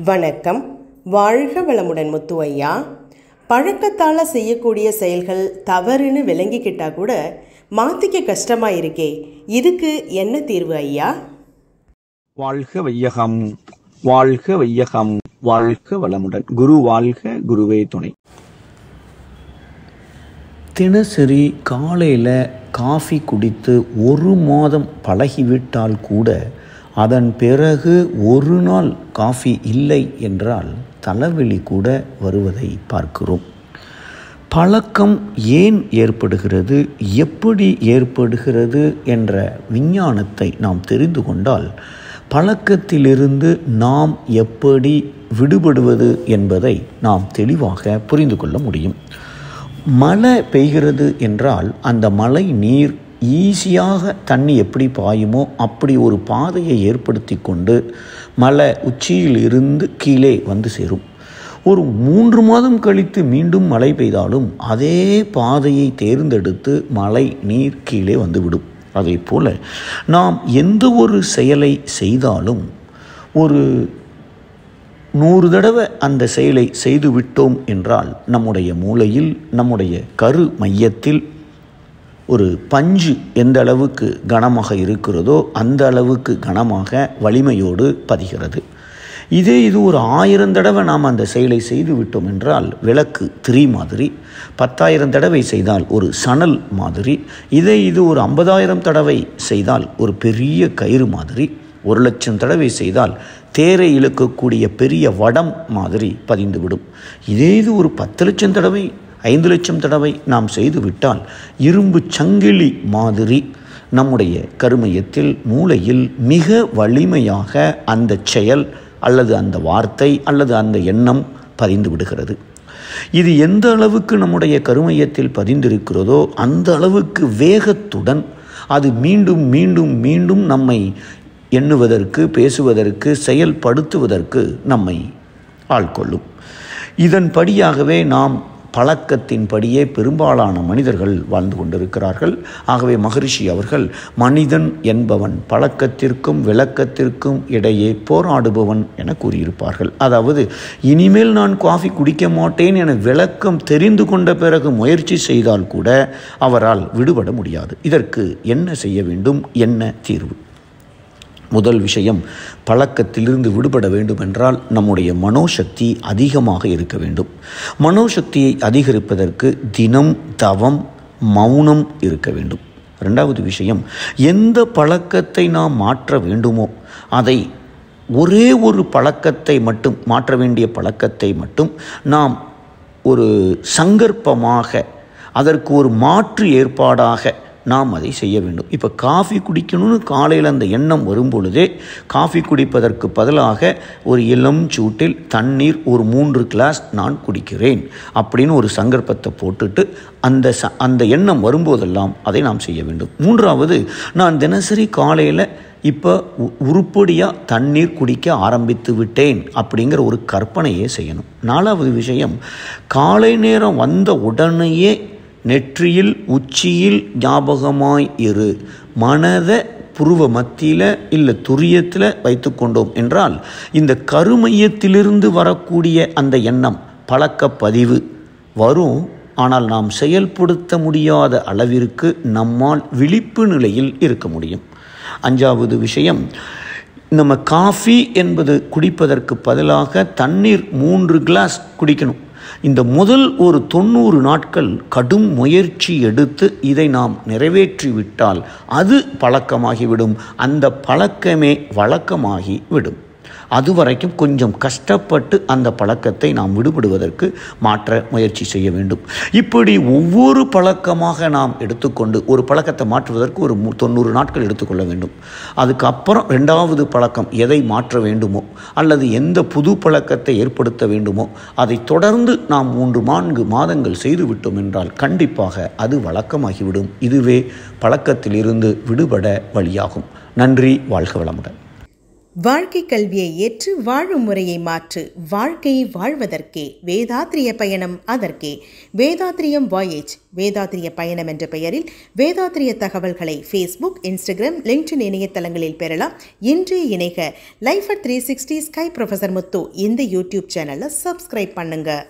வணக்கம். வாழ்க வளமுடன் முத்து ஐயா. பழக்கத்தால் செய்யக்கூடிய செயல்கள் தவறுன்னு விளங்கிக்கிட்டா கூட மாற்றிக்க கஷ்டமாக இருக்கே, இதுக்கு என்ன தீர்வு ஐயா? வாழ்க வையகம், வாழ்க வையகம், வாழ்க வளமுடன். குரு வாழ்க, குருவே துணை. தினசரி காலையில் காஃபி குடித்து 1 மாதம் பழகிவிட்டால் கூட அதன் பிறகு ஒரு நாள் காஃபி இல்லை என்றால் தலைவலி கூட வருவதை பார்க்கிறோம். பழக்கம் ஏன் ஏற்படுகிறது, எப்படி ஏற்படுகிறது என்ற விஞ்ஞானத்தை நாம் தெரிந்து கொண்டால் பழக்கத்திலிருந்து நாம் எப்படி விடுபடுவது என்பதை நாம் தெளிவாக புரிந்து கொள்ள முடியும். மழை பெய்கிறது என்றால் அந்த மழை நீர் ஈஸியாக தண்ணி எப்படி பாயுமோ அப்படி ஒரு பாதையை ஏற்படுத்தி கொண்டு மலை உச்சியில் இருந்து கீழே வந்து சேரும். ஒரு 3 மாதம் கழித்து மீண்டும் மழை பெய்தாலும் அதே பாதையை தேர்ந்தெடுத்து மழை நீர் கீழே வந்துவிடும். அதே போல் நாம் எந்த ஒரு செயலை செய்தாலும் ஒரு 100 தடவை அந்த செயலை செய்து விட்டோம் என்றால் நம்முடைய மூளையில், நம்முடைய கரு மையத்தில் ஒரு பஞ்சு எந்த அளவுக்கு கனமாக இருக்கிறதோ அந்த அளவுக்கு கனமாக வலிமையோடு பதிகிறது. இது ஒரு 1000 தடவை நாம் அந்த செயலை செய்து விட்டோம் என்றால் விளக்கு திரி மாதிரி, 10,000 தடவை செய்தால் ஒரு சணல் மாதிரி, இது ஒரு 50,000 தடவை செய்தால் ஒரு பெரிய கயிறு மாதிரி, 1,00,000 தடவை செய்தால் தேரை இழுக்கக்கூடிய பெரிய வடம் மாதிரி பதிந்துவிடும். இது ஒரு 10,00,000 தடவை, 5,00,000 தடவை நாம் செய்துவிட்டால் இரும்பு சங்கிலி மாதிரி நம்முடைய கருமையத்தில், மூளையில் மிக வலிமையாக அந்த செயல் அல்லது அந்த வார்த்தை அல்லது அந்த எண்ணம் பதிந்து விடுகிறது. இது எந்த அளவுக்கு நம்முடைய கருமையத்தில் பதிந்திருக்கிறதோ அந்த அளவுக்கு வேகத்துடன் அது மீண்டும் மீண்டும் மீண்டும் நம்மை எண்ணுவதற்கு, பேசுவதற்கு, செயல்படுத்துவதற்கு நம்மை ஆட்கொள்ளும். இதன்படியாகவே நாம் பழக்கத்தின்படியே பெரும்பாலான மனிதர்கள் வாழ்ந்து கொண்டிருக்கிறார்கள். ஆகவே மகரிஷி அவர்கள் மனிதன் என்பவன் பழக்கத்திற்கும் விளக்கத்திற்கும் இடையே போராடுபவன் என கூறியிருப்பார்கள். அதாவது இனிமேல் நான் காஃபி குடிக்க மாட்டேன் என விளக்கம் தெரிந்து கொண்ட பிறகு முயற்சி செய்தால் கூட அவரால் விடுபட முடியாது. இதற்கு என்ன செய்ய வேண்டும், என்ன தீர்வு? முதல் விஷயம், பழக்கத்திலிருந்து விடுபட வேண்டும் என்றால் நம்முடைய மனோசக்தி அதிகமாக இருக்க வேண்டும். மனோசக்தியை அதிகரிப்பதற்கு தினம் தவம், மௌனம் இருக்க வேண்டும். 2வது விஷயம், எந்த பழக்கத்தை நாம் மாற்ற வேண்டுமோ அதை ஒரே ஒரு பழக்கத்தை மட்டும், மாற்ற வேண்டிய பழக்கத்தை மட்டும் நாம் ஒரு சங்கற்பமாக, அதற்கு ஒரு மாற்று ஏற்பாடாக நாம் அதை செய்ய வேண்டும். இப்போ காஃபி குடிக்கணும்னு காலையில் அந்த எண்ணம் வரும் பொழுதே காஃபி குடிப்பதற்கு பதிலாக ஒரு இளம் சூட்டில் தண்ணீர் ஒரு 3 கிளாஸ் நான் குடிக்கிறேன் அப்படின்னு ஒரு சங்கற்பத்தை போட்டுட்டு அந்த எண்ணம் வரும்போதெல்லாம் அதை நாம் செய்ய வேண்டும். 3வது, நான் தினசரி காலையில் இப்போ உருப்படியாக தண்ணீர் குடிக்க ஆரம்பித்து விட்டேன் அப்படிங்கிற ஒரு கற்பனையே செய்யணும். 4வது விஷயம், காலை நேரம் வந்த உடனேயே நெற்றியில் உச்சியில் ஞாபகமாய் இரு. மனதை புருவ மத்தியில் இல்லை துரியத்தில் வைத்து கொண்டோம் என்றால் இந்த கருமையத்திலிருந்து வரக்கூடிய அந்த எண்ணம், பழக்கப்பதிவு வரும். ஆனால் நாம் செயல்படுத்த முடியாத அளவிற்கு நம்மால் விழிப்பு நிலையில் இருக்க முடியும். 5வது விஷயம், நம்ம காஃபி என்பது குடிப்பதற்கு பதிலாக தண்ணீர் 3 கிளாஸ் குடிக்கணும். இந்த முதல் ஒரு 90 நாட்கள் கடும் முயற்சி எடுத்து இதை நாம் நிறைவேற்றிவிட்டால் அது பழக்கமாகிவிடும். அந்த பழக்கமே வழக்கமாகி விடும். அதுவரைக்கும் கொஞ்சம் கஷ்டப்பட்டு அந்த பழக்கத்தை நாம் விடுபடுவதற்கு மாற்ற முயற்சி செய்ய வேண்டும். இப்படி ஒவ்வொரு பழக்கமாக நாம் எடுத்துக்கொண்டு ஒரு பழக்கத்தை மாற்றுவதற்கு ஒரு 90 நாட்கள் எடுத்துக்கொள்ள வேண்டும். அதுக்கப்புறம் 2வது பழக்கம் எதை மாற்ற வேண்டுமோ அல்லது எந்த புது பழக்கத்தை ஏற்படுத்த வேண்டுமோ அதை தொடர்ந்து நாம் 3-4 மாதங்கள் செய்துவிட்டோம் என்றால் கண்டிப்பாக அது வழக்கமாகிவிடும். இதுவே பழக்கத்திலிருந்து விடுபட வழியாகும். நன்றி. வாழ்க வளமுடன். வாழ்க்கை கல்வியை ஏற்று வாழும் முறையை மாற்று, வாழ்க்கையை வாழ்வதற்கே, வேதாத்ரிய பயணம் அதற்கே. வேதாத்ரியம் வாயேஜ், வேதாத்ரிய பயணம் என்ற பெயரில் வேதாத்ரிய தகவல்களை ஃபேஸ்புக், இன்ஸ்டாகிராம், லிங்க்டின் இணையதளங்களில் பெறலாம். இன்று இணைக லைஃப் அட் 360 ஸ்கை ப்ரொஃபசர் முத்து இந்த யூடியூப் சேனலை சப்ஸ்கிரைப் பண்ணுங்க.